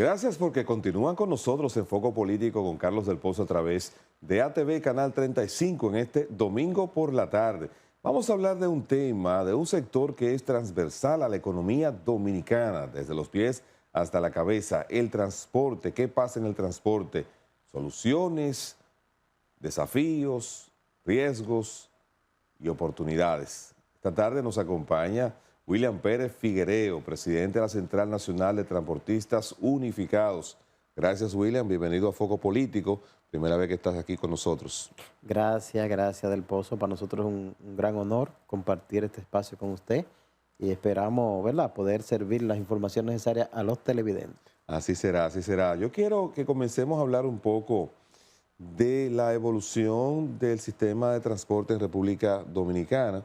Gracias porque continúan con nosotros en Foco Político con Carlos del Pozo a través de ATV Canal 35 en este domingo por la tarde. Vamos a hablar de un tema, de un sector que es transversal a la economía dominicana, desde los pies hasta la cabeza, el transporte. ¿Qué pasa en el transporte? Soluciones, desafíos, riesgos y oportunidades. Esta tarde nos acompaña William Pérez Figuereo, presidente de la Central Nacional de Transportistas Unificados. Gracias, William. Bienvenido a Foco Político. Primera vez que estás aquí con nosotros. Gracias del Pozo. Para nosotros es un gran honor compartir este espacio con usted y esperamos, ¿verdad?, poder servir las informaciones necesarias a los televidentes. Así será, así será. Yo quiero que comencemos a hablar un poco de la evolución del sistema de transporte en República Dominicana.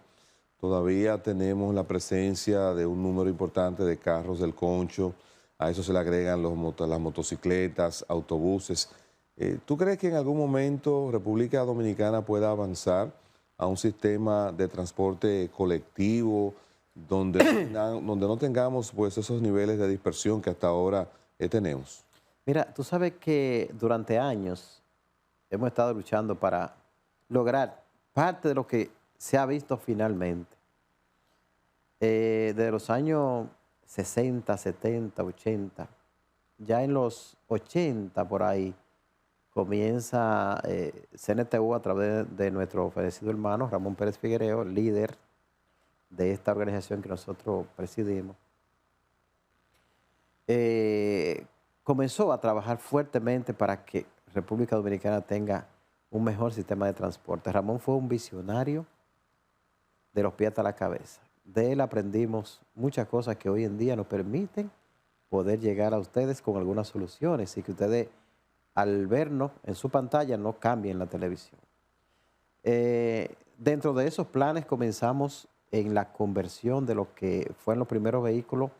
Todavía tenemos la presencia de un número importante de carros del concho, a eso se le agregan las motocicletas, autobuses. ¿Tú crees que en algún momento República Dominicana pueda avanzar a un sistema de transporte colectivo donde no tengamos pues, esos niveles de dispersión que hasta ahora tenemos? Mira, tú sabes que durante años hemos estado luchando para lograr parte de lo que se ha visto finalmente. Desde los años 60, 70, 80, ya en los 80 por ahí, comienza CNTU a través de nuestro fallecido hermano Ramón Pérez Figuereo, líder de esta organización que nosotros presidimos. Comenzó a trabajar fuertemente para que República Dominicana tenga un mejor sistema de transporte. Ramón fue un visionario de los pies hasta la cabeza. De él aprendimos muchas cosas que hoy en día nos permiten poder llegar a ustedes con algunas soluciones y que ustedes, al vernos en su pantalla, no cambien la televisión. Dentro de esos planes comenzamos en la conversión de lo que fueron los primeros vehículos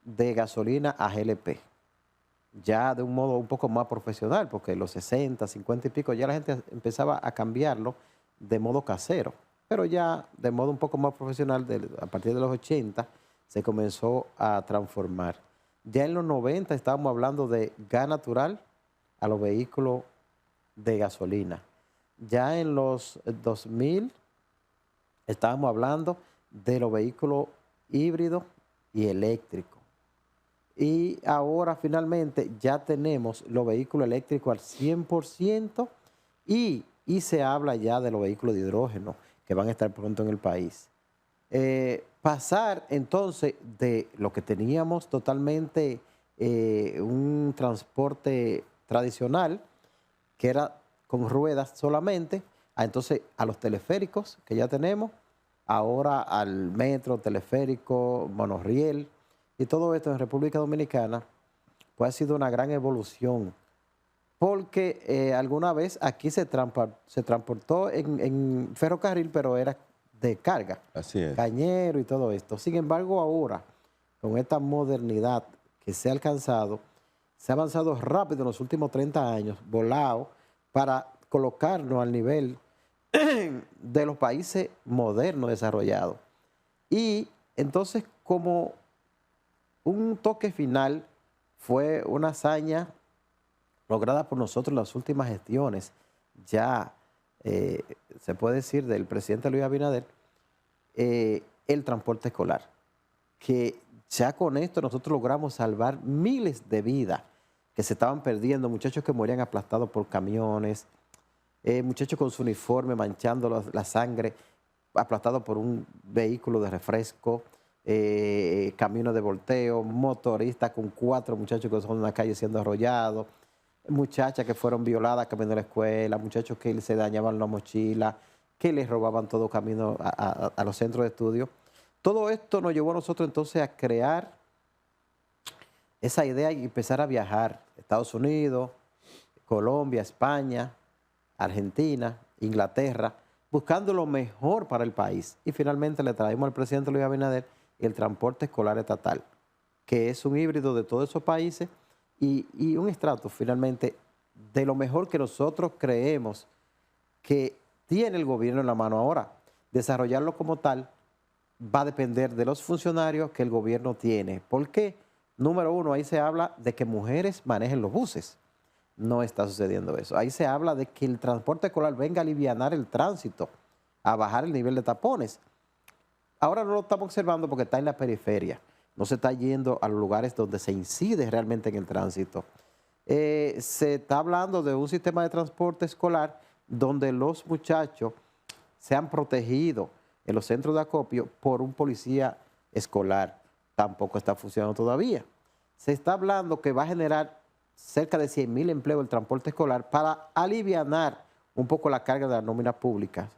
de gasolina a GLP, ya de un modo un poco más profesional, porque en los 60, 50 y pico ya la gente empezaba a cambiarlo de modo casero, pero ya de modo un poco más profesional, a partir de los 80, se comenzó a transformar. Ya en los 90 estábamos hablando de gas natural a los vehículos de gasolina. Ya en los 2000 estábamos hablando de los vehículos híbridos y eléctricos. Y ahora finalmente ya tenemos los vehículos eléctricos al 100% y se habla ya de los vehículos de hidrógeno que van a estar pronto en el país. Pasar entonces de lo que teníamos totalmente un transporte tradicional, que era con ruedas solamente, entonces a los teleféricos que ya tenemos, ahora al metro, teleférico, monorriel, y todo esto en República Dominicana, pues ha sido una gran evolución, porque alguna vez aquí se transportó en ferrocarril, pero era de carga, Así es. cañero y todo esto. Sin embargo, ahora, con esta modernidad que se ha alcanzado, se ha avanzado rápido en los últimos 30 años, volado, para colocarnos al nivel de los países modernos desarrollados. Y entonces, como un toque final, fue una hazaña lograda por nosotros en las últimas gestiones, ya se puede decir del presidente Luis Abinader, el transporte escolar, que ya con esto nosotros logramos salvar miles de vidas que se estaban perdiendo, muchachos que morían aplastados por camiones, muchachos con su uniforme manchando la sangre, aplastados por un vehículo de refresco, caminos de volteo, motoristas con 4 muchachos que son en la calle siendo arrollados, muchachas que fueron violadas camino a la escuela, muchachos que se dañaban la mochila, que les robaban todo camino a los centros de estudio. Todo esto nos llevó a nosotros entonces a crear esa idea y empezar a viajar. Estados Unidos, Colombia, España, Argentina, Inglaterra, buscando lo mejor para el país. Y finalmente le traímos al presidente Luis Abinader el transporte escolar estatal, que es un híbrido de todos esos países y un estrato finalmente de lo mejor que nosotros creemos que tiene el gobierno en la mano ahora. Desarrollarlo como tal va a depender de los funcionarios que el gobierno tiene. ¿Por qué? Número uno, ahí se habla de que mujeres manejen los buses. No está sucediendo eso. Ahí se habla de que el transporte escolar venga a alivianar el tránsito, a bajar el nivel de tapones. Ahora no lo estamos observando porque está en la periferia. No se está yendo a los lugares donde se incide realmente en el tránsito. Se está hablando de un sistema de transporte escolar donde los muchachos sean protegidos en los centros de acopio por un policía escolar. Tampoco está funcionando todavía. Se está hablando que va a generar cerca de 100,000 empleos el transporte escolar para alivianar un poco la carga de las nóminas públicas,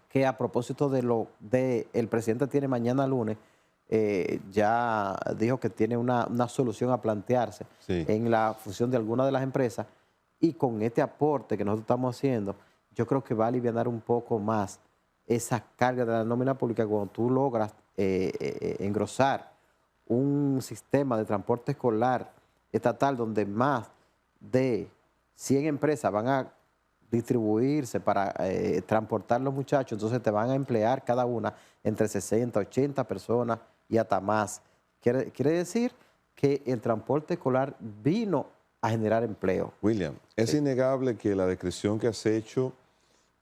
que a propósito de el presidente tiene mañana lunes, ya dijo que tiene una solución a plantearse en la fusión de algunas de las empresas, y con este aporte que nosotros estamos haciendo, yo creo que va a aliviar un poco más esa carga de la nómina pública cuando tú logras engrosar un sistema de transporte escolar estatal donde más de 100 empresas van a distribuirse para transportar los muchachos, entonces te van a emplear cada una entre 60, 80 personas y hasta más. Quiere decir que el transporte escolar vino a generar empleo. William, es innegable que la descripción que has hecho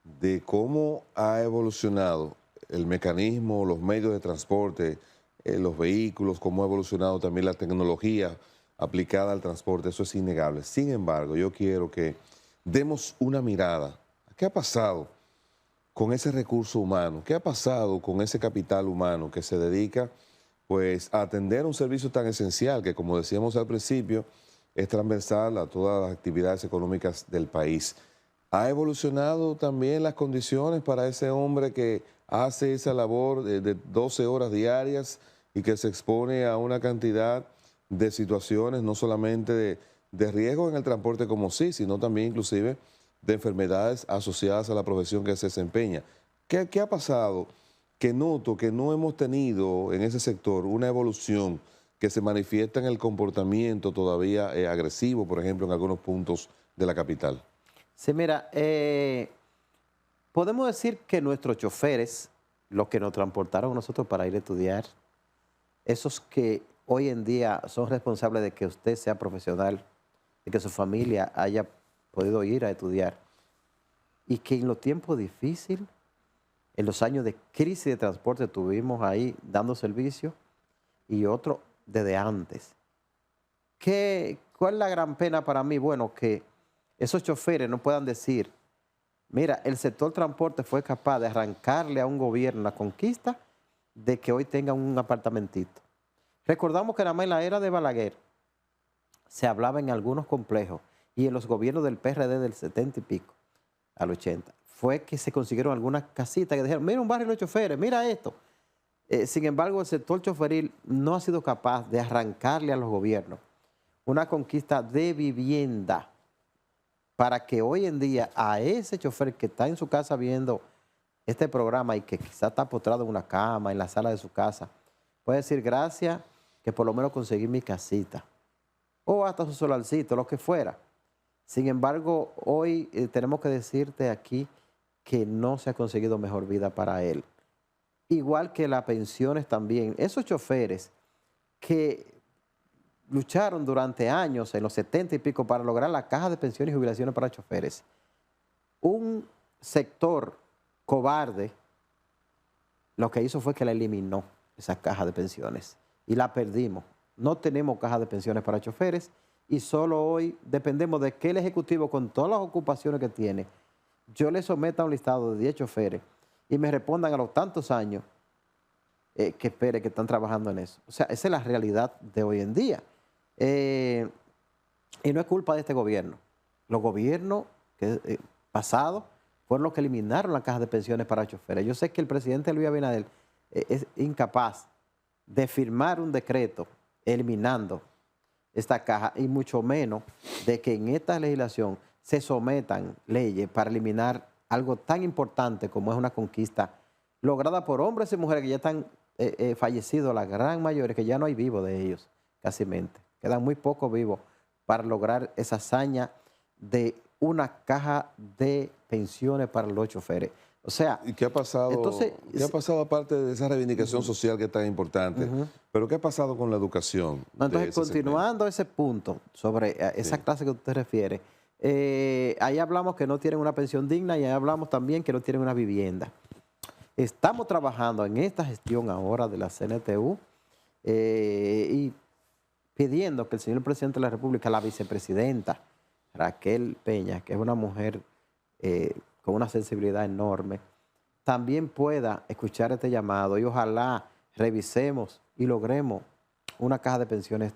de cómo ha evolucionado el mecanismo, los medios de transporte, los vehículos, cómo ha evolucionado también la tecnología aplicada al transporte, eso es innegable. Sin embargo, yo quiero que demos una mirada. ¿Qué ha pasado con ese recurso humano? ¿Qué ha pasado con ese capital humano que se dedica pues, a atender un servicio tan esencial que, como decíamos al principio, es transversal a todas las actividades económicas del país? ¿Ha evolucionado también las condiciones para ese hombre que hace esa labor de 12 horas diarias y que se expone a una cantidad de situaciones, no solamente de riesgo en el transporte como sí, sino también inclusive de enfermedades asociadas a la profesión que se desempeña? ¿Qué ha pasado? Que noto que no hemos tenido en ese sector una evolución que se manifiesta en el comportamiento todavía agresivo, por ejemplo, en algunos puntos de la capital. Sí, mira, podemos decir que nuestros choferes, los que nos transportaron a nosotros para ir a estudiar, esos que hoy en día son responsables de que usted sea profesional, de que su familia haya podido ir a estudiar, y que en los tiempos difíciles, en los años de crisis de transporte, estuvimos ahí dando servicio, y otro desde antes. ¿Cuál es la gran pena para mí? Bueno, que esos choferes no puedan decir, mira, el sector transporte fue capaz de arrancarle a un gobierno la conquista de que hoy tengan un apartamentito. Recordamos que nada más en la era de Balaguer se hablaba en algunos complejos y en los gobiernos del PRD del 70 y pico al 80, fue que se consiguieron algunas casitas que dijeron, mira un barrio de los choferes, mira esto. Sin embargo, el sector choferil no ha sido capaz de arrancarle a los gobiernos una conquista de vivienda para que hoy en día a ese chofer que está en su casa viendo este programa y que quizá está postrado en una cama, en la sala de su casa, puede decir gracias que por lo menos conseguí mi casita o hasta su solarcito, lo que fuera. Sin embargo, hoy tenemos que decirte aquí que no se ha conseguido mejor vida para él. Igual que las pensiones también. Esos choferes que lucharon durante años, en los 70 y pico, para lograr la caja de pensiones y jubilaciones para choferes. Un sector cobarde lo que hizo fue que la eliminó, esa caja de pensiones, y la perdimos. No tenemos caja de pensiones para choferes y solo hoy dependemos de que el Ejecutivo, con todas las ocupaciones que tiene, yo le someta un listado de 10 choferes y me respondan a los tantos años que espere que están trabajando en eso. O sea, esa es la realidad de hoy en día. Y no es culpa de este gobierno. Los gobiernos pasados fueron los que eliminaron la caja de pensiones para choferes. Yo sé que el presidente Luis Abinader es incapaz de firmar un decreto eliminando esta caja y mucho menos de que en esta legislación se sometan leyes para eliminar algo tan importante como es una conquista lograda por hombres y mujeres que ya están fallecidos, la gran mayoría, que ya no hay vivos de ellos, casi mente. Quedan muy pocos vivos para lograr esa hazaña de una caja de pensiones para los choferes. O sea, ¿y qué ha pasado? entonces, ¿Qué ha pasado aparte de esa reivindicación social que es tan importante? Pero ¿qué ha pasado con la educación? no, entonces, De ese segmento? continuando ese punto sobre esa Sí. clase que usted refiere, ahí hablamos que no tienen una pensión digna y ahí hablamos también que no tienen una vivienda. Estamos trabajando en esta gestión ahora de la CNTU y pidiendo que el señor presidente de la República, la vicepresidenta Raquel Peña, que es una mujer con una sensibilidad enorme, también pueda escuchar este llamado y ojalá revisemos y logremos una caja de pensiones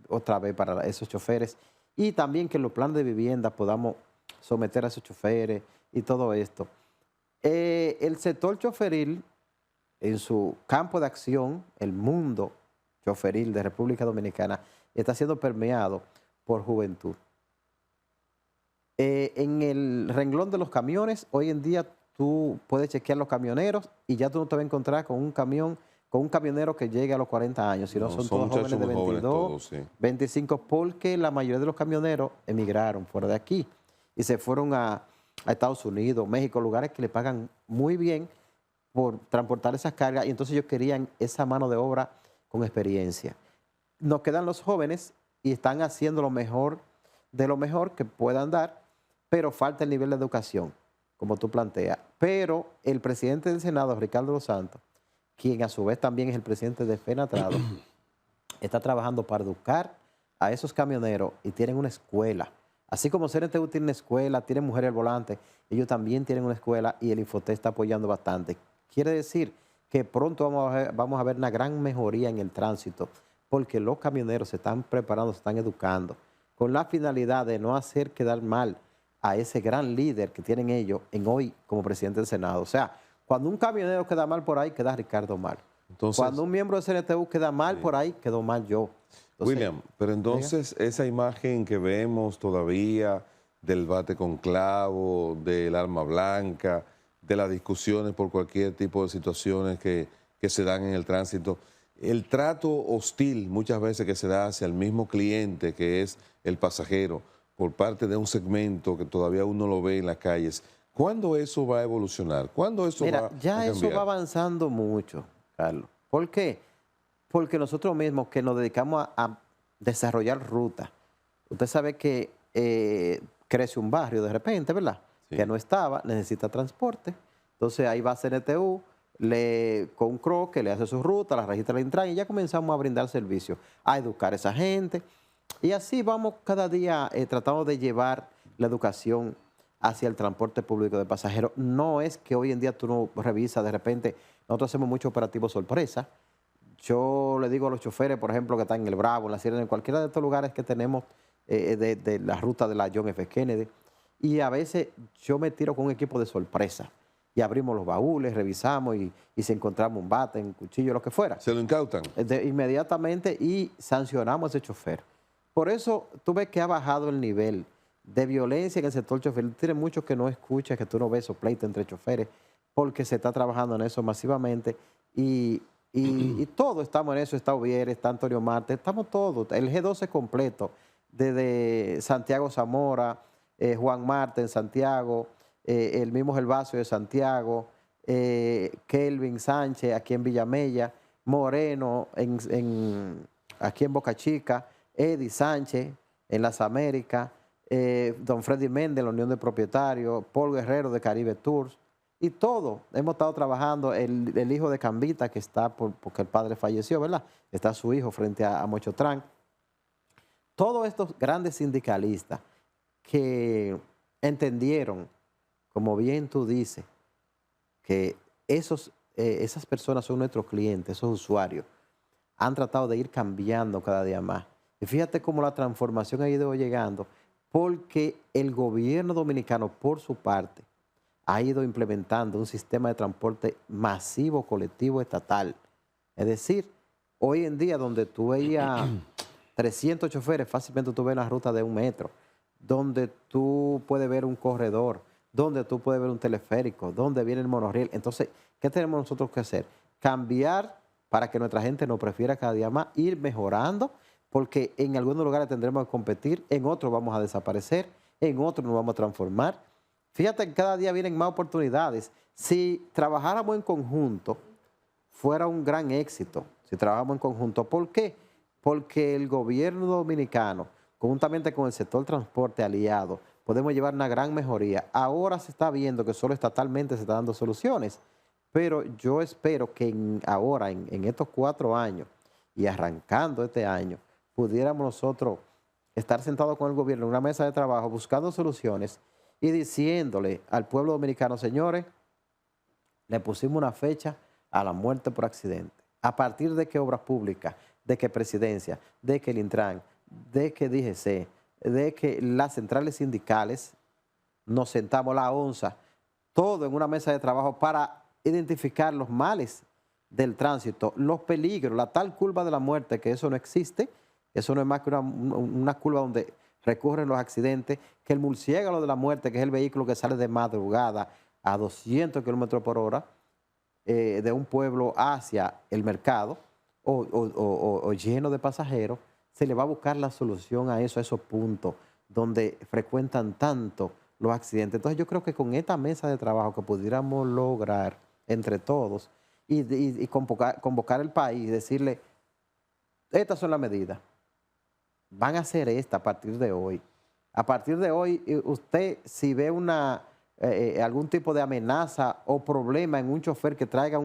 otra vez para esos choferes y también que en los planes de vivienda podamos someter a esos choferes y todo esto. El sector choferil, en su campo de acción, el mundo choferil de República Dominicana, está siendo permeado por juventud. En el renglón de los camiones, hoy en día tú puedes chequear los camioneros y ya tú no te vas a encontrar con un camión, con un camionero que llegue a los 40 años, sino No, son son todos jóvenes muchachos de muy jóvenes 22, todos, sí. 25, porque la mayoría de los camioneros emigraron fuera de aquí y se fueron a Estados Unidos, México, lugares que le pagan muy bien por transportar esas cargas y entonces ellos querían esa mano de obra con experiencia. Nos quedan los jóvenes y están haciendo lo mejor de lo mejor que puedan dar, pero falta el nivel de educación, como tú planteas. Pero el presidente del Senado, Ricardo Los Santos, quien a su vez también es el presidente de FENATRADO, está trabajando para educar a esos camioneros y tienen una escuela. Así como CNTU tiene una escuela, tiene mujeres al volante, ellos también tienen una escuela y el Infoté está apoyando bastante. Quiere decir que pronto vamos a ver una gran mejoría en el tránsito porque los camioneros se están preparando, se están educando con la finalidad de no hacer quedar mal a ese gran líder que tienen ellos en hoy como presidente del Senado. O sea, cuando un camionero queda mal por ahí, queda Ricardo mal. Entonces, Cuando un miembro de CNTU queda mal por ahí, quedó mal yo. Entonces, William, pero entonces esa imagen que vemos todavía del bate con clavo, del arma blanca, de las discusiones por cualquier tipo de situaciones que se dan en el tránsito, el trato hostil muchas veces que se da hacia el mismo cliente que es el pasajero por parte de un segmento que todavía uno lo ve en las calles, ¿cuándo eso va a evolucionar? ¿Cuándo eso va a cambiar? ya eso va avanzando mucho, Carlos. ¿Por qué? Porque nosotros mismos que nos dedicamos a desarrollar rutas, usted sabe que crece un barrio de repente, ¿verdad? Sí. Que no estaba, necesita transporte. Entonces ahí va CNTU, con un CRO que le hace su ruta, la registra la entrada y ya comenzamos a brindar servicios, a educar a esa gente. Y así vamos cada día tratando de llevar la educación hacia el transporte público de pasajeros. No es que hoy en día tú no revisas, de repente, nosotros hacemos mucho operativo sorpresa. Yo le digo a los choferes, por ejemplo, que están en el Bravo, en la Sierra, en cualquiera de estos lugares que tenemos de la ruta de la John F. Kennedy, y a veces yo me tiro con un equipo de sorpresa y abrimos los baúles, revisamos y si encontramos un bate, un cuchillo, lo que fuera. ¿Se lo incautan? Inmediatamente y sancionamos a ese chofer. Por eso tú ves que ha bajado el nivel de violencia en el sector chofer. Tiene muchos que no escuchan, que tú no ves esos pleitos entre choferes, porque se está trabajando en eso masivamente y todos estamos en eso. Está Ovieres, está Antonio Marte, estamos todos. El G12 completo, desde Santiago Zamora, Juan Marte en Santiago, el mismo Gervasio de Santiago, Kelvin Sánchez aquí en Villamella, Moreno aquí en Boca Chica, Eddie Sánchez en Las Américas, don Freddy Méndez en la Unión de Propietarios, Paul Guerrero de Caribe Tours, y todo. Hemos estado trabajando, el hijo de Cambita, que está porque el padre falleció, ¿verdad? Está su hijo frente a Mochotrán. Todos estos grandes sindicalistas que entendieron, como bien tú dices, que esas personas son nuestros clientes, esos usuarios, han tratado de ir cambiando cada día más. Y fíjate cómo la transformación ha ido llegando, porque el gobierno dominicano, por su parte, ha ido implementando un sistema de transporte masivo, colectivo, estatal. Es decir, hoy en día donde tú veías 300 choferes, fácilmente tú ves la ruta de 1 metro, donde tú puedes ver un corredor, donde tú puedes ver un teleférico, donde viene el monorriel. Entonces, ¿qué tenemos nosotros que hacer? Cambiar para que nuestra gente nos prefiera cada día más, ir mejorando, porque en algunos lugares tendremos que competir, en otros vamos a desaparecer, en otro nos vamos a transformar. Fíjate que cada día vienen más oportunidades. Si trabajáramos en conjunto, fuera un gran éxito. Si trabajamos en conjunto. ¿Por qué? Porque el gobierno dominicano, conjuntamente con el sector transporte aliado, podemos llevar una gran mejoría. Ahora se está viendo que solo estatalmente se están dando soluciones, pero yo espero que ahora, en estos 4 años y arrancando este año, pudiéramos nosotros estar sentados con el gobierno en una mesa de trabajo buscando soluciones y diciéndole al pueblo dominicano, señores, le pusimos una fecha a la muerte por accidente. ¿A partir de qué obras públicas? ¿De qué presidencia? ¿De qué el Intran? ¿De qué DGC? ¿De que las centrales sindicales? Nos sentamos la ONSA, todo en una mesa de trabajo para identificar los males del tránsito, los peligros, la tal curva de la muerte, que eso no existe, eso no es más que una curva donde recurren los accidentes, que el murciélago de la muerte, que es el vehículo que sale de madrugada a 200 kilómetros por hora de un pueblo hacia el mercado o lleno de pasajeros, se le va a buscar la solución a eso, a esos puntos donde frecuentan tanto los accidentes. Entonces yo creo que con esta mesa de trabajo que pudiéramos lograr entre todos y convocar al país y decirle, estas son las medidas, van a hacer esta a partir de hoy. A partir de hoy, usted si ve algún tipo de amenaza o problema en un chofer que traiga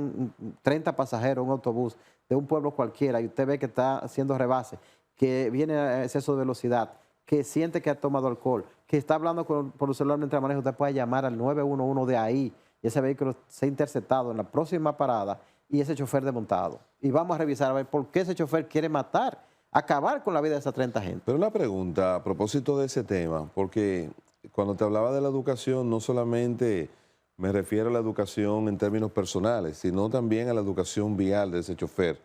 30 pasajeros, un autobús de un pueblo cualquiera y usted ve que está haciendo rebase, que viene a exceso de velocidad, que siente que ha tomado alcohol, que está hablando por el celular mientras maneja, usted puede llamar al 911 de ahí y ese vehículo sea interceptado en la próxima parada y ese chofer desmontado. Y vamos a revisar a ver por qué ese chofer quiere matar, acabar con la vida de esas 30 gente. Pero una pregunta a propósito de ese tema, porque cuando te hablaba de la educación, no solamente me refiero a la educación en términos personales, sino también a la educación vial de ese chofer.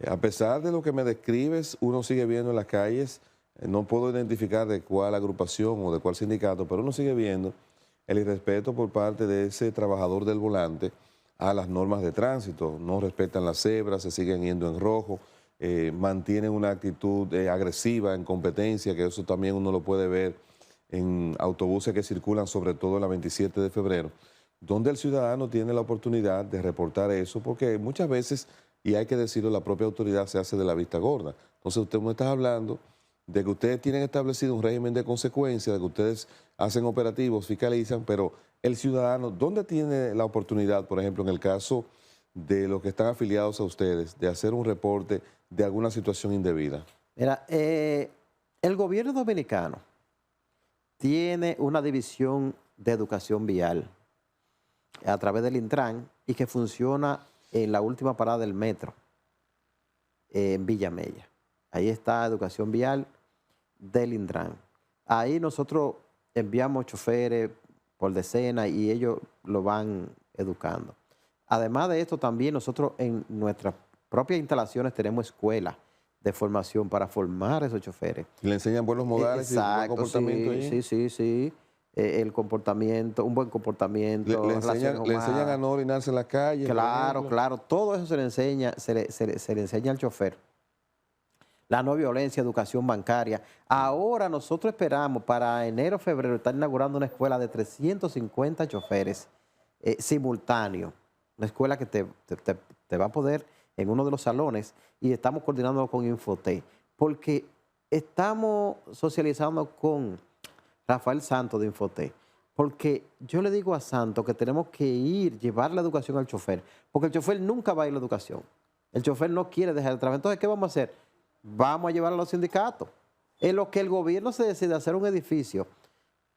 A pesar de lo que me describes, uno sigue viendo en las calles, no puedo identificar de cuál agrupación o de cuál sindicato, pero uno sigue viendo el irrespeto por parte de ese trabajador del volante a las normas de tránsito. No respetan las cebras, se siguen yendo en rojo, mantienen una actitud agresiva en competencia, que eso también uno lo puede ver en autobuses que circulan sobre todo en la 27 de febrero, donde el ciudadano tiene la oportunidad de reportar eso, porque muchas veces, y hay que decirlo, la propia autoridad se hace de la vista gorda. Entonces usted me está hablando de que ustedes tienen establecido un régimen de consecuencias, de que ustedes hacen operativos, fiscalizan, pero el ciudadano, ¿dónde tiene la oportunidad, por ejemplo, en el caso de los que están afiliados a ustedes, de hacer un reporte de alguna situación indebida? Mira, el gobierno dominicano tiene una división de educación vial a través del Intran y que funciona en la última parada del metro, en Villamella. Ahí está educación vial del Intran. Ahí nosotros enviamos choferes por decena y ellos lo van educando. Además de esto, también nosotros en nuestras propias instalaciones tenemos escuelas de formación para formar a esos choferes. ¿Le enseñan buenos modales y buen comportamiento allí? Sí. El comportamiento, un buen comportamiento. ¿Le enseñan a no orinarse en la calle? Claro. Todo eso se le enseña, se le enseña al chofer. La no violencia, educación bancaria. Ahora nosotros esperamos para enero, febrero, estar inaugurando una escuela de 350 choferes simultáneos. Una escuela que te va a poder en uno de los salones y estamos coordinando con Infotec, porque estamos socializando con Rafael Santos de Infotec, porque yo le digo a Santos que tenemos que llevar la educación al chofer, porque el chofer nunca va a ir a la educación. El chofer no quiere dejar de trabajar. Entonces, ¿qué vamos a hacer? Vamos a llevar a los sindicatos. En lo que el gobierno se decide hacer un edificio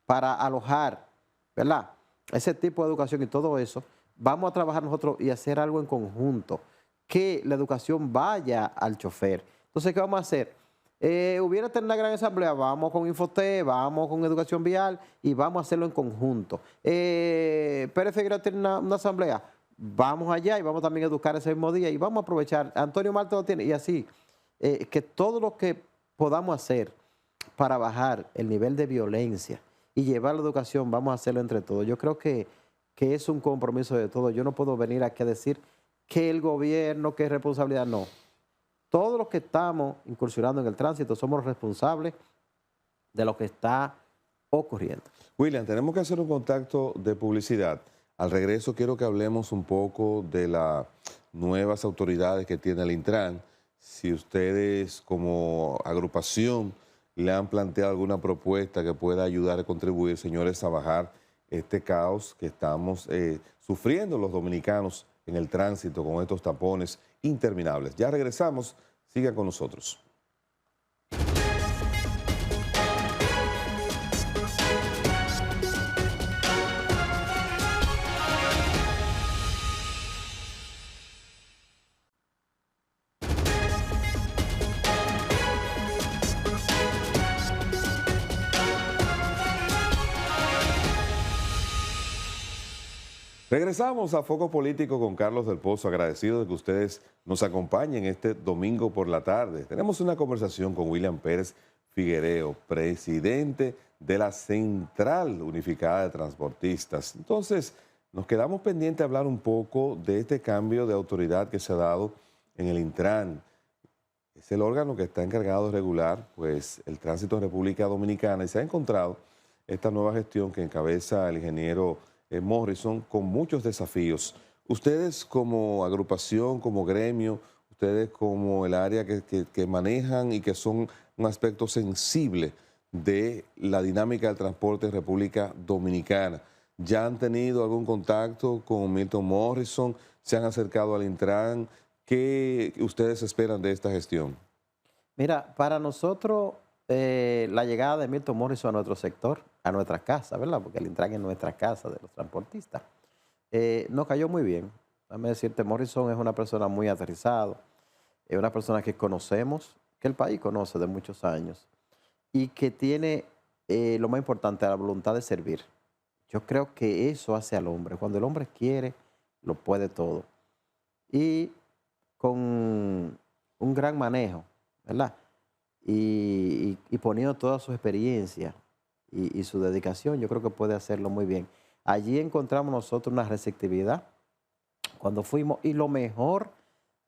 para alojar, ¿verdad?, ese tipo de educación y todo eso, vamos a trabajar nosotros y hacer algo en conjunto, que la educación vaya al chofer. Entonces, ¿qué vamos a hacer? Hubiera tener una gran asamblea, vamos con Infotec, vamos con educación vial y vamos a hacerlo en conjunto. Pérez Figueroa tiene una asamblea, vamos allá y vamos también a educar ese mismo día y vamos a aprovechar. Antonio Marte lo tiene y así, que todo lo que podamos hacer para bajar el nivel de violencia y llevar la educación, vamos a hacerlo entre todos. Yo creo que es un compromiso de todos. Yo no puedo venir aquí a decir que el gobierno, que es responsabilidad, no. Todos los que estamos incursionando en el tránsito somos responsables de lo que está ocurriendo. William, tenemos que hacer un contacto de publicidad. Al regreso quiero que hablemos un poco de las nuevas autoridades que tiene el Intran. Si ustedes como agrupación le han planteado alguna propuesta que pueda ayudar a contribuir, señores, a bajar este caos que estamos sufriendo los dominicanos en el tránsito con estos tapones interminables. Ya regresamos, sigan con nosotros. Regresamos a Foco Político con Carlos del Pozo, agradecido de que ustedes nos acompañen este domingo por la tarde. Tenemos una conversación con William Pérez Figuereo, presidente de la Central Unificada de Transportistas. Entonces, nos quedamos pendientes de hablar un poco de este cambio de autoridad que se ha dado en el Intran. Es el órgano que está encargado de regular pues, el tránsito en República Dominicana y se ha encontrado esta nueva gestión que encabeza el ingeniero Morrison con muchos desafíos. Ustedes como agrupación, como gremio, ustedes como el área que manejan y que son un aspecto sensible de la dinámica del transporte en República Dominicana, ¿ya han tenido algún contacto con Milton Morrison? ¿Se han acercado al Intran? ¿Qué ustedes esperan de esta gestión? Mira, para nosotros la llegada de Milton Morrison a nuestro sector, a nuestra casa, ¿verdad? Porque el Intran es nuestra casa de los transportistas, nos cayó muy bien. Déjame decirte, Morrison es una persona muy aterrizada, es una persona que conocemos, que el país conoce de muchos años y que tiene lo más importante, la voluntad de servir. Yo creo que eso hace al hombre. Cuando el hombre quiere, lo puede todo. Y con un gran manejo, ¿verdad? Y poniendo toda su experiencia y su dedicación, yo creo que puede hacerlo muy bien. Allí encontramos nosotros una receptividad cuando fuimos y lo mejor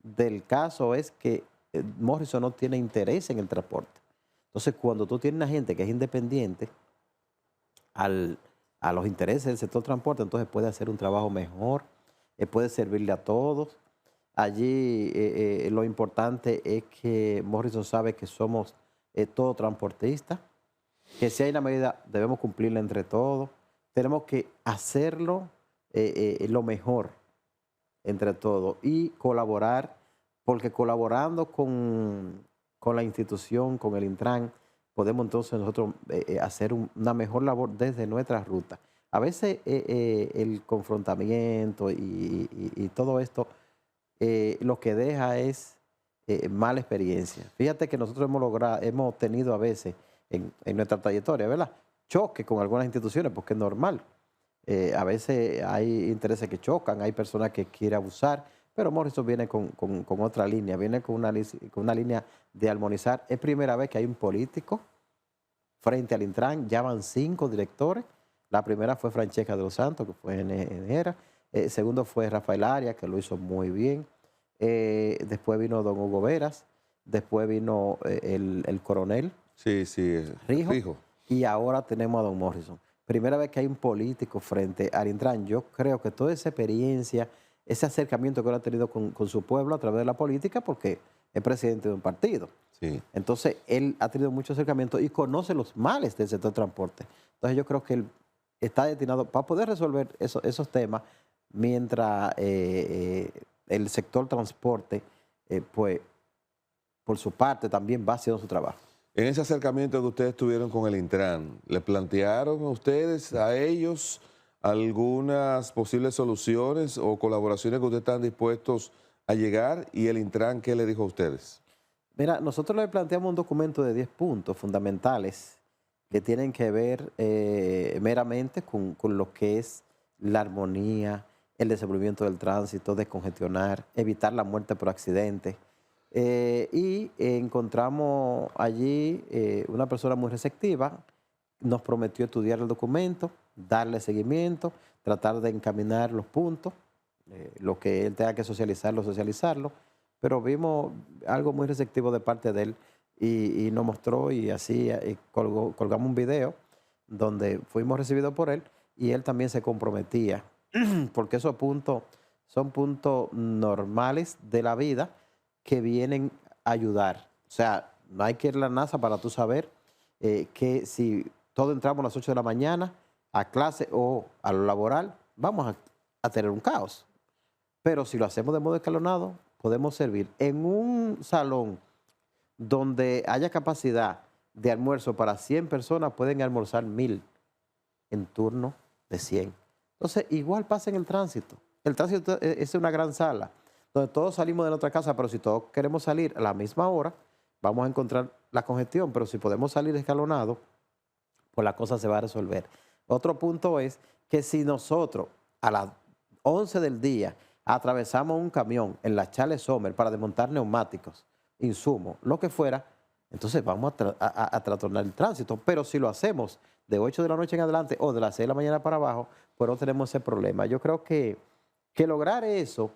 del caso es que Morrison no tiene interés en el transporte. Entonces, cuando tú tienes una gente que es independiente a los intereses del sector transporte, entonces puede hacer un trabajo mejor, puede servirle a todos. Allí lo importante es que Morrison sabe que somos todos transportistas, que si hay una medida debemos cumplirla entre todos. Tenemos que hacerlo lo mejor entre todos y colaborar, porque colaborando con la institución, con el Intran, podemos entonces nosotros hacer una mejor labor desde nuestra ruta. A veces el confrontamiento y todo esto lo que deja es mala experiencia. Fíjate que nosotros hemos tenido a veces en nuestra trayectoria, ¿verdad? Choque con algunas instituciones, porque es normal. A veces hay intereses que chocan, hay personas que quieren abusar, pero Morrison viene con otra línea, viene con una línea de armonizar. Es primera vez que hay un político frente al Intran, ya van 5 directores. La primera fue Francesca de los Santos, que fue ingeniera. Segundo fue Rafael Arias, que lo hizo muy bien. Después vino don Hugo Veras. Después vino el coronel Rijo. Y ahora tenemos a don Morrison. Primera vez que hay un político frente al Intran. Yo creo que toda esa experiencia, ese acercamiento que él ha tenido con su pueblo a través de la política, porque es presidente de un partido. Sí. Entonces, él ha tenido mucho acercamiento y conoce los males del sector transporte. Entonces, yo creo que él está destinado para poder resolver esos temas mientras el sector transporte, pues, por su parte, también va haciendo su trabajo. En ese acercamiento que ustedes tuvieron con el Intran, ¿le plantearon a ustedes, a ellos, algunas posibles soluciones o colaboraciones que ustedes están dispuestos a llegar? ¿Y el Intran qué le dijo a ustedes? Mira, nosotros le planteamos un documento de 10 puntos fundamentales que tienen que ver meramente con lo que es la armonía, el desenvolvimiento del tránsito, descongestionar, evitar la muerte por accidente. Y encontramos allí una persona muy receptiva, nos prometió estudiar el documento, darle seguimiento, tratar de encaminar los puntos, lo que él tenga que socializarlo, pero vimos algo muy receptivo de parte de él y nos mostró y así colgamos un video donde fuimos recibidos por él y él también se comprometía, porque esos puntos son puntos normales de la vida que vienen a ayudar. O sea, no hay que ir a la NASA para tú saber que si todos entramos a las 8 de la mañana a clase o a lo laboral, vamos a tener un caos. Pero si lo hacemos de modo escalonado, podemos servir. En un salón donde haya capacidad de almuerzo para 100 personas, pueden almorzar 1000 en turno de 100. Entonces, igual pasa en el tránsito. El tránsito es una gran sala donde todos salimos de nuestra casa, pero si todos queremos salir a la misma hora, vamos a encontrar la congestión. Pero si podemos salir escalonado, pues la cosa se va a resolver. Otro punto es que si nosotros a las 11 del día atravesamos un camión en la Charles Sommer para desmontar neumáticos, insumos, lo que fuera, entonces vamos a trastornar el tránsito. Pero si lo hacemos de 8 de la noche en adelante o de las 6 de la mañana para abajo, pues no tenemos ese problema. Yo creo que lograr eso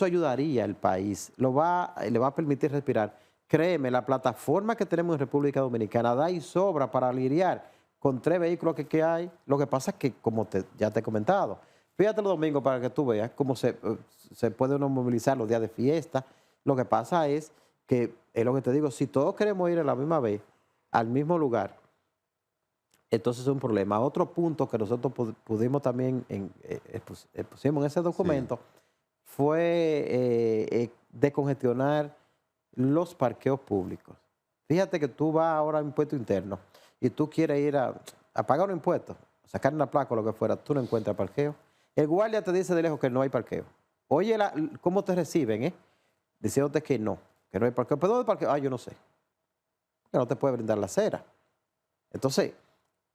ayudaría al país, le va a permitir respirar. Créeme, la plataforma que tenemos en República Dominicana da y sobra para lidiar con 3 vehículos que hay. Lo que pasa es que, como ya te he comentado, fíjate los domingos para que tú veas cómo se puede uno movilizar los días de fiesta. Lo que pasa es que, es lo que te digo, si todos queremos ir a la misma vez, al mismo lugar, entonces es un problema. Otro punto que nosotros pudimos también, pusimos en ese documento, sí, fue descongestionar los parqueos públicos. Fíjate que tú vas ahora a impuesto interno y tú quieres ir a pagar un impuesto, sacar una placa o lo que fuera, tú no encuentras parqueo. El guardia te dice de lejos que no hay parqueo. Oye, ¿cómo te reciben? Diciéndote que no hay parqueo. ¿Pero dónde hay parqueo? Yo no sé. Que no te puede brindar la acera. Entonces,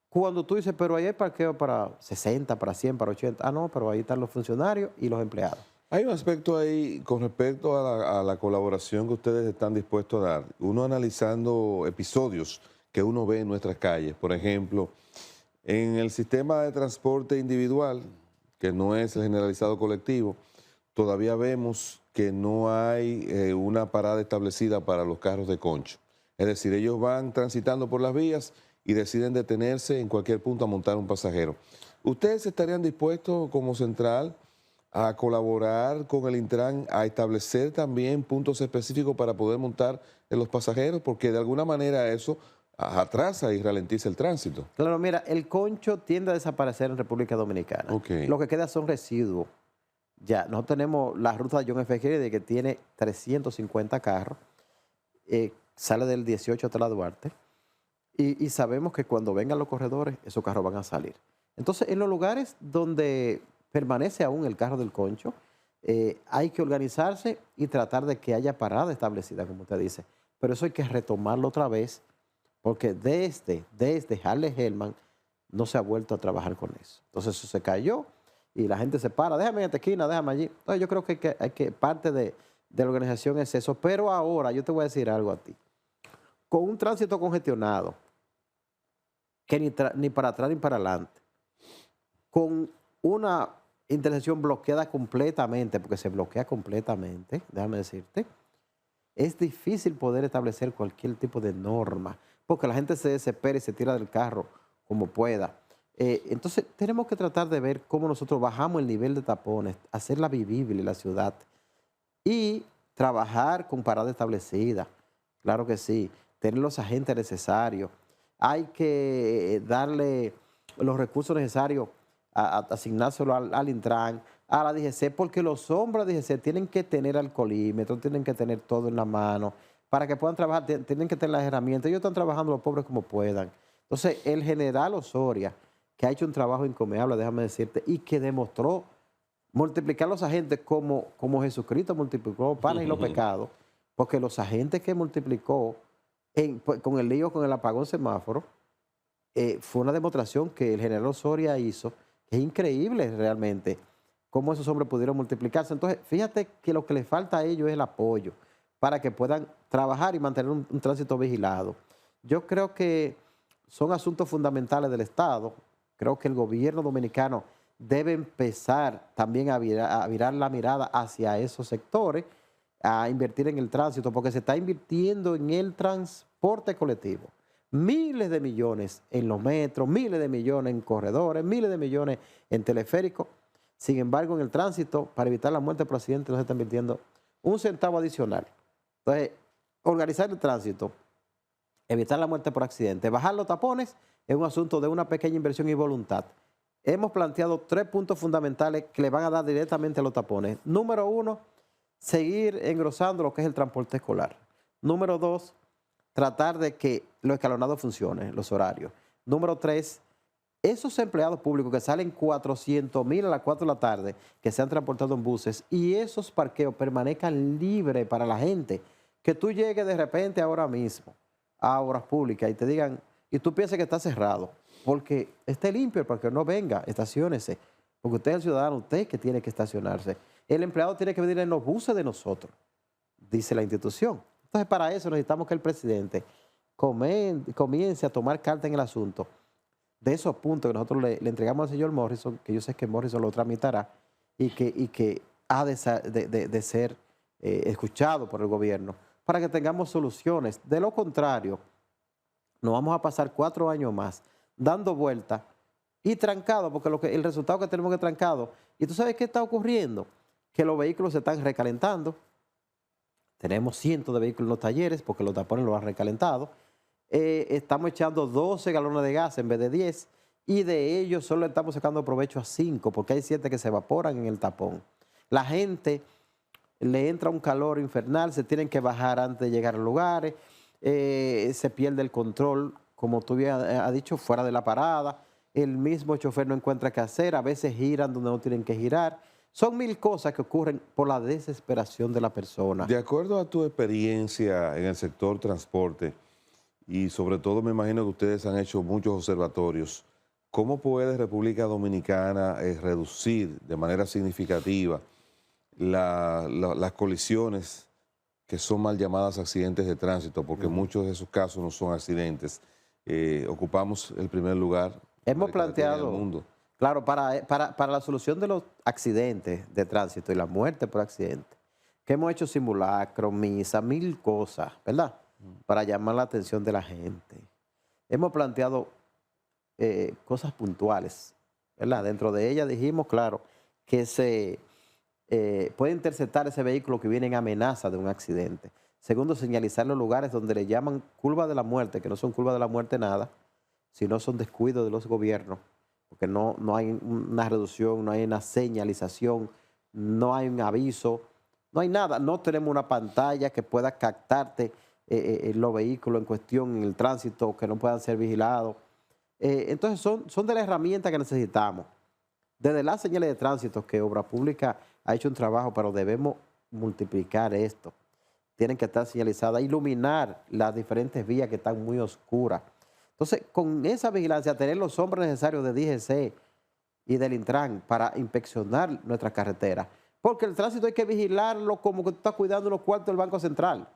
cuando tú dices, pero ahí hay parqueo para 60, para 100, para 80. No, pero ahí están los funcionarios y los empleados. Hay un aspecto ahí con respecto a la colaboración que ustedes están dispuestos a dar. Uno analizando episodios que uno ve en nuestras calles. Por ejemplo, en el sistema de transporte individual, que no es el generalizado colectivo, todavía vemos que no hay una parada establecida para los carros de concho. Es decir, ellos van transitando por las vías y deciden detenerse en cualquier punto a montar un pasajero. ¿Ustedes estarían dispuestos como central a colaborar con el Intran, a establecer también puntos específicos para poder montar en los pasajeros? Porque de alguna manera eso atrasa y ralentiza el tránsito. Claro, mira, el concho tiende a desaparecer en República Dominicana. Okay. Lo que queda son residuos. Ya, nosotros tenemos la ruta de John F. Kennedy que tiene 350 carros, sale del 18 hasta la Duarte, y sabemos que cuando vengan los corredores, esos carros van a salir. Entonces, en los lugares donde permanece aún el carro del concho, hay que organizarse y tratar de que haya parada establecida, como usted dice. Pero eso hay que retomarlo otra vez, porque desde Harley Hellman no se ha vuelto a trabajar con eso. Entonces eso se cayó y la gente se para, déjame en esta esquina, déjame allí. Entonces yo creo que parte de la organización es eso. Pero ahora yo te voy a decir algo a ti. Con un tránsito congestionado, que ni para atrás ni para adelante, con una intersección bloqueada completamente, porque se bloquea completamente, déjame decirte, es difícil poder establecer cualquier tipo de norma, porque la gente se desespera y se tira del carro como pueda. Entonces, tenemos que tratar de ver cómo nosotros bajamos el nivel de tapones, hacerla vivible la ciudad y trabajar con parada establecida. Claro que sí, tener los agentes necesarios. Hay que darle los recursos necesarios, asignárselo al Intran, a la DGC, porque los hombres de DGC tienen que tener alcoholímetro, tienen que tener todo en la mano, para que puedan trabajar, tienen que tener las herramientas. Ellos están trabajando los pobres como puedan. Entonces, el general Osoria, que ha hecho un trabajo encomiable, déjame decirte, y que demostró multiplicar los agentes como Jesucristo multiplicó los panes y los pecados, porque los agentes que multiplicó con el lío, con el apagón semáforo, fue una demostración que el general Osoria hizo, que es increíble realmente, cómo esos hombres pudieron multiplicarse. Entonces, fíjate que lo que les falta a ellos es el apoyo para que puedan trabajar y mantener un tránsito vigilado. Yo creo que son asuntos fundamentales del Estado. Creo que el gobierno dominicano debe empezar también a virar la mirada hacia esos sectores, a invertir en el tránsito, porque se está invirtiendo en el transporte colectivo. miles de millones en los metros, miles de millones en corredores, miles de millones en teleféricos. Sin embargo, en el tránsito, para evitar la muerte por accidente, no se está invirtiendo un centavo adicional. Entonces, organizar el tránsito, evitar la muerte por accidente, bajar los tapones, es un asunto de una pequeña inversión y voluntad. Hemos planteado 3 puntos fundamentales que le van a dar directamente a los tapones. Número 1, seguir engrosando lo que es el transporte escolar. Número 2, tratar de que los escalonados funcionen, los horarios. Número 3, esos empleados públicos que salen 400,000 a las 4 de la tarde, que se han transportado en buses, y esos parqueos permanezcan libres para la gente. Que tú llegues de repente ahora mismo a obras públicas y te digan, y tú piensas que está cerrado, porque esté limpio, para que no venga, estaciónese. Porque usted es el ciudadano, usted que tiene que estacionarse. El empleado tiene que venir en los buses de nosotros, dice la institución. Entonces, para eso necesitamos que el presidente comience a tomar carta en el asunto de esos puntos que nosotros le entregamos al señor Morrison, que yo sé que Morrison lo tramitará y que ha de ser escuchado por el gobierno, para que tengamos soluciones. De lo contrario, nos vamos a pasar 4 años más dando vueltas y trancados, porque el resultado que tenemos que trancado, y tú sabes qué está ocurriendo, que los vehículos se están recalentando. Tenemos cientos de vehículos en los talleres porque los tapones los han recalentado. Estamos echando 12 galones de gas en vez de 10 y de ellos solo estamos sacando provecho a 5 porque hay 7 que se evaporan en el tapón. La gente le entra un calor infernal, se tienen que bajar antes de llegar a lugares, se pierde el control, como tú has dicho, fuera de la parada. El mismo chofer no encuentra qué hacer, a veces giran donde no tienen que girar. Son 1000 cosas que ocurren por la desesperación de la persona. De acuerdo a tu experiencia en el sector transporte, y sobre todo me imagino que ustedes han hecho muchos observatorios, ¿cómo puede República Dominicana reducir de manera significativa las colisiones que son mal llamadas accidentes de tránsito? Porque muchos de esos casos no son accidentes. Ocupamos el primer lugar. Hemos planteado, claro, para la solución de los accidentes de tránsito y la muerte por accidente, que hemos hecho simulacros, misa, 1000 cosas, ¿verdad? Para llamar la atención de la gente. Hemos planteado cosas puntuales, ¿verdad? Dentro de ellas dijimos, claro, que se puede interceptar ese vehículo que viene en amenaza de un accidente. Segundo, señalizar los lugares donde le llaman curva de la muerte, que no son curva de la muerte nada, sino son descuidos de los gobiernos, porque no hay una reducción, no hay una señalización, no hay un aviso, no hay nada. No tenemos una pantalla que pueda captarte los vehículos en cuestión en el tránsito, que no puedan ser vigilados. Entonces son de las herramientas que necesitamos. Desde las señales de tránsito, que Obra Pública ha hecho un trabajo, pero debemos multiplicar esto. Tienen que estar señalizadas, iluminar las diferentes vías que están muy oscuras. Entonces, con esa vigilancia, tener los hombres necesarios de DGC y del Intran para inspeccionar nuestras carreteras. Porque el tránsito hay que vigilarlo como que tú estás cuidando los cuartos del Banco Central.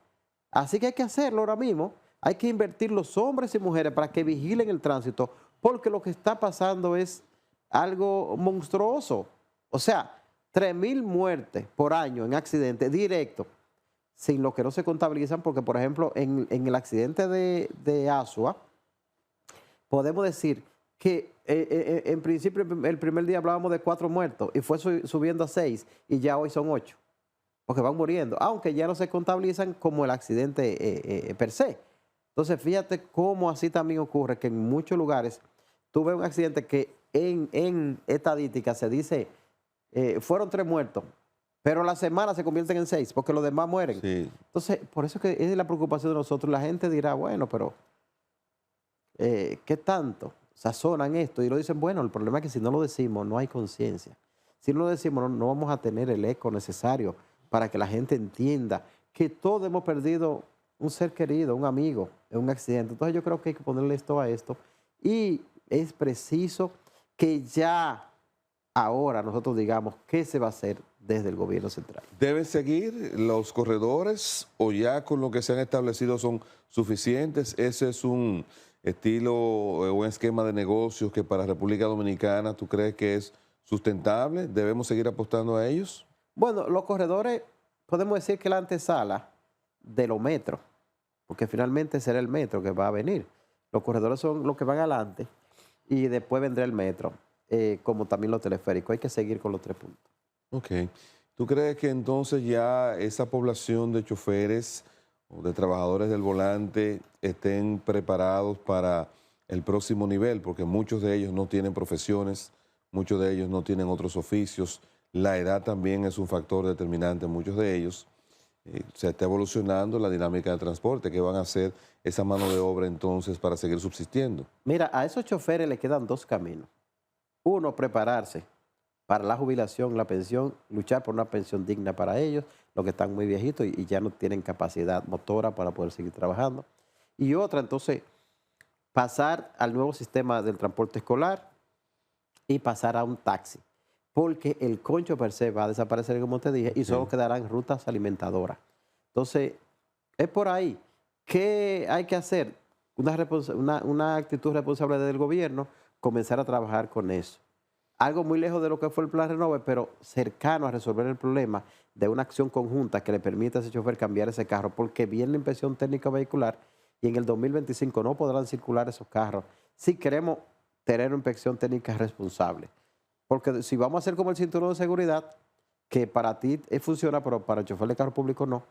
Así que hay que hacerlo ahora mismo. Hay que invertir los hombres y mujeres para que vigilen el tránsito, porque lo que está pasando es algo monstruoso. O sea, 3,000 muertes por año en accidentes directos, sin lo que no se contabilizan, porque, por ejemplo, en el accidente de Asua, podemos decir que en principio el primer día hablábamos de 4 muertos y fue subiendo a 6 y ya hoy son 8, porque van muriendo, aunque ya no se contabilizan como el accidente per se. Entonces, fíjate cómo así también ocurre que en muchos lugares tú ves un accidente que en estadística se dice fueron 3 muertos, pero a la semana se convierten en 6 porque los demás mueren. Sí. Entonces, por eso que es la preocupación de nosotros. La gente dirá, bueno, pero ¿qué tanto sazonan esto? Y lo dicen, bueno, el problema es que si no lo decimos, no hay conciencia. Si no lo decimos, no vamos a tener el eco necesario para que la gente entienda que todos hemos perdido un ser querido, un amigo, en un accidente. Entonces yo creo que hay que ponerle esto a esto. Y es preciso que ya ahora nosotros digamos qué se va a hacer desde el gobierno central. ¿Deben seguir los corredores o ya con lo que se han establecido son suficientes? ¿Ese es un estilo o un esquema de negocios que para República Dominicana tú crees que es sustentable? ¿Debemos seguir apostando a ellos? Bueno, los corredores podemos decir que la antesala de los metros, porque finalmente será el metro que va a venir. Los corredores son los que van adelante y después vendrá el metro, como también los teleféricos. Hay que seguir con los 3 puntos. Ok. ¿Tú crees que entonces ya esa población de choferes o de trabajadores del volante estén preparados para el próximo nivel? Porque muchos de ellos no tienen profesiones, muchos de ellos no tienen otros oficios. La edad también es un factor determinante en muchos de ellos. Se está evolucionando la dinámica del transporte. ¿Qué van a hacer esa mano de obra entonces para seguir subsistiendo? Mira, a esos choferes le quedan 2 caminos. Uno, prepararse para la jubilación, la pensión, luchar por una pensión digna para ellos, los que están muy viejitos y ya no tienen capacidad motora para poder seguir trabajando. Y otra, entonces, pasar al nuevo sistema del transporte escolar y pasar a un taxi, porque el concho per se va a desaparecer, como te dije, y solo quedarán rutas alimentadoras. Entonces, es por ahí. ¿Qué hay que hacer? Una actitud responsable del gobierno, comenzar a trabajar con eso. Algo muy lejos de lo que fue el Plan Renove, pero cercano a resolver el problema de una acción conjunta que le permita a ese chofer cambiar ese carro, porque viene la inspección técnica vehicular y en el 2025 no podrán circular esos carros si queremos tener una inspección técnica responsable. Porque si vamos a hacer como el cinturón de seguridad, que para ti funciona, pero para el chofer de carro público no,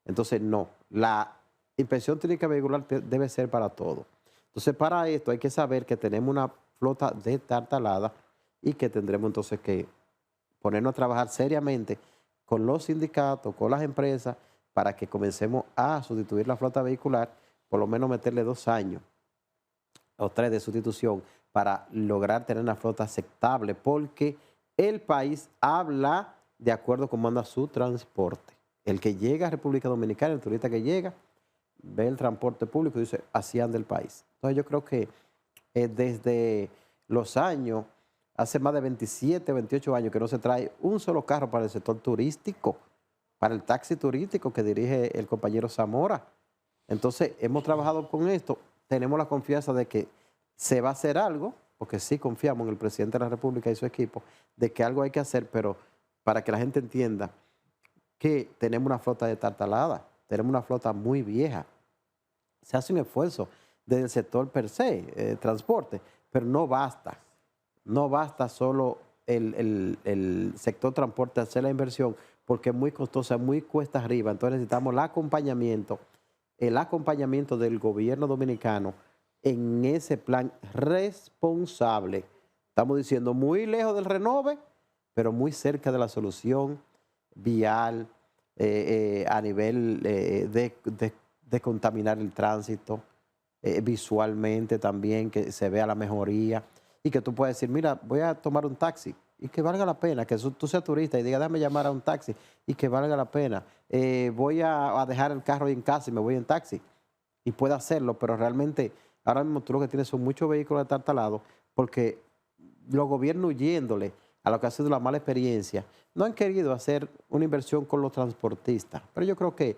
entonces no. La inspección técnica vehicular debe ser para todo. Entonces, para esto hay que saber que tenemos una flota destartalada y que tendremos entonces que ponernos a trabajar seriamente con los sindicatos, con las empresas, para que comencemos a sustituir la flota vehicular, por lo menos meterle 2 años o 3 de sustitución para lograr tener una flota aceptable, porque el país habla de acuerdo con cómo anda su transporte. El que llega a República Dominicana, el turista que llega, ve el transporte público y dice, así anda el país. Entonces yo creo que desde los años, hace más de 27, 28 años que no se trae un solo carro para el sector turístico, para el taxi turístico que dirige el compañero Zamora. Entonces hemos trabajado con esto, tenemos la confianza de que se va a hacer algo, porque sí confiamos en el presidente de la República y su equipo, de que algo hay que hacer, pero para que la gente entienda que tenemos una flota destartalada, tenemos una flota muy vieja. Se hace un esfuerzo desde el sector per se, transporte, pero no basta. No basta solo el sector transporte hacer la inversión, porque es muy costosa, muy cuesta arriba. Entonces necesitamos el acompañamiento del gobierno dominicano en ese plan responsable. Estamos diciendo muy lejos del renove, pero muy cerca de la solución vial, a nivel de contaminar el tránsito, visualmente también, que se vea la mejoría y que tú puedas decir, mira, voy a tomar un taxi y que valga la pena, que tú seas turista y diga, déjame llamar a un taxi y que valga la pena. Voy a dejar el carro en casa y me voy en taxi y pueda hacerlo, pero realmente ahora mismo tú lo que tienes son muchos vehículos destartalados porque los gobiernos, huyéndole a lo que ha sido la mala experiencia, no han querido hacer una inversión con los transportistas. Pero yo creo que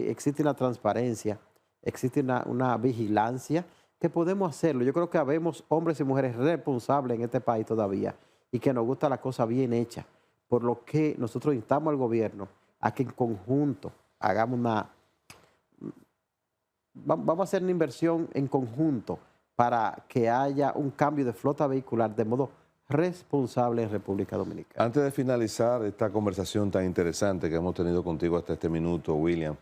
existe una transparencia, existe una vigilancia que podemos hacerlo. Yo creo que habemos hombres y mujeres responsables en este país todavía y que nos gusta la cosa bien hecha, por lo que nosotros instamos al gobierno a que en conjunto hagamos vamos a hacer una inversión en conjunto para que haya un cambio de flota vehicular de modo responsable en República Dominicana. Antes de finalizar esta conversación tan interesante que hemos tenido contigo hasta este minuto, William,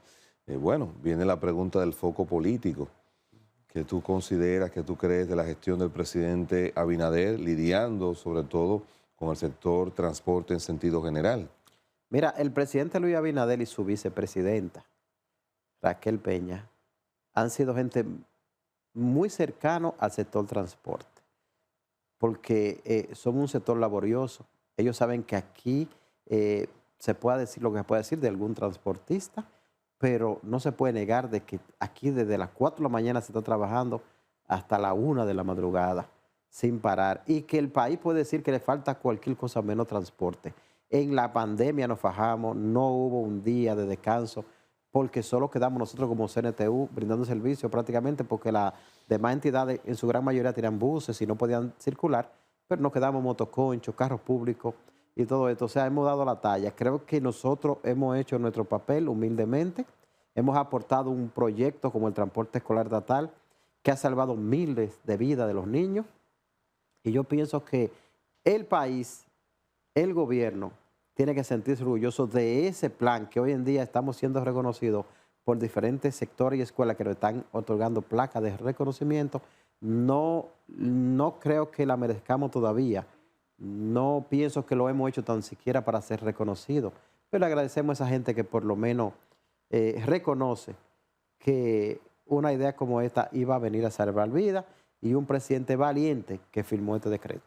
bueno, viene la pregunta del foco político. ¿Qué tú consideras, qué tú crees de la gestión del presidente Abinader, lidiando sobre todo con el sector transporte en sentido general? Mira, el presidente Luis Abinader y su vicepresidenta, Raquel Peña, han sido gente muy cercano al sector transporte, porque son un sector laborioso. Ellos saben que aquí se puede decir lo que se puede decir de algún transportista, pero no se puede negar de que aquí desde las 4 de la mañana se está trabajando hasta la 1 de la madrugada sin parar y que el país puede decir que le falta cualquier cosa menos transporte. En la pandemia nos fajamos, no hubo un día de descanso porque solo quedamos nosotros como CNTU brindando servicio prácticamente porque las demás entidades en su gran mayoría tenían buses y no podían circular, pero nos quedamos motoconchos, carros públicos y todo esto. O sea, hemos dado la talla. Creo que nosotros hemos hecho nuestro papel humildemente. Hemos aportado un proyecto como el transporte escolar estatal que ha salvado miles de vidas de los niños. Y yo pienso que el país, el gobierno, tiene que sentirse orgulloso de ese plan que hoy en día estamos siendo reconocidos por diferentes sectores y escuelas que nos están otorgando placas de reconocimiento. No creo que la merezcamos todavía. No pienso que lo hemos hecho tan siquiera para ser reconocidos. Pero agradecemos a esa gente que por lo menos reconoce que una idea como esta iba a venir a salvar vidas y un presidente valiente que firmó este decreto.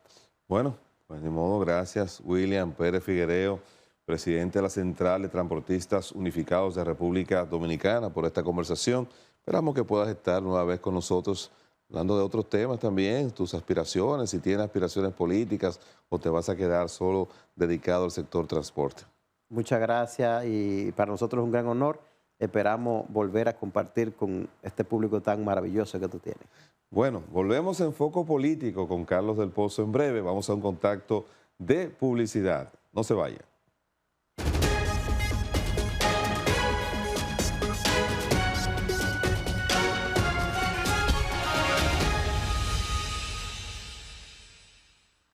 Bueno, pues ni modo, gracias William Pérez Figuereo, presidente de la Central de Transportistas Unificados de República Dominicana, por esta conversación. Esperamos que puedas estar nueva vez con nosotros hablando de otros temas también, tus aspiraciones, si tienes aspiraciones políticas o te vas a quedar solo dedicado al sector transporte. Muchas gracias y para nosotros es un gran honor. Esperamos volver a compartir con este público tan maravilloso que tú tienes. Bueno, volvemos en Foco Político con Carlos del Pozo en breve. Vamos a un contacto de publicidad. No se vayan.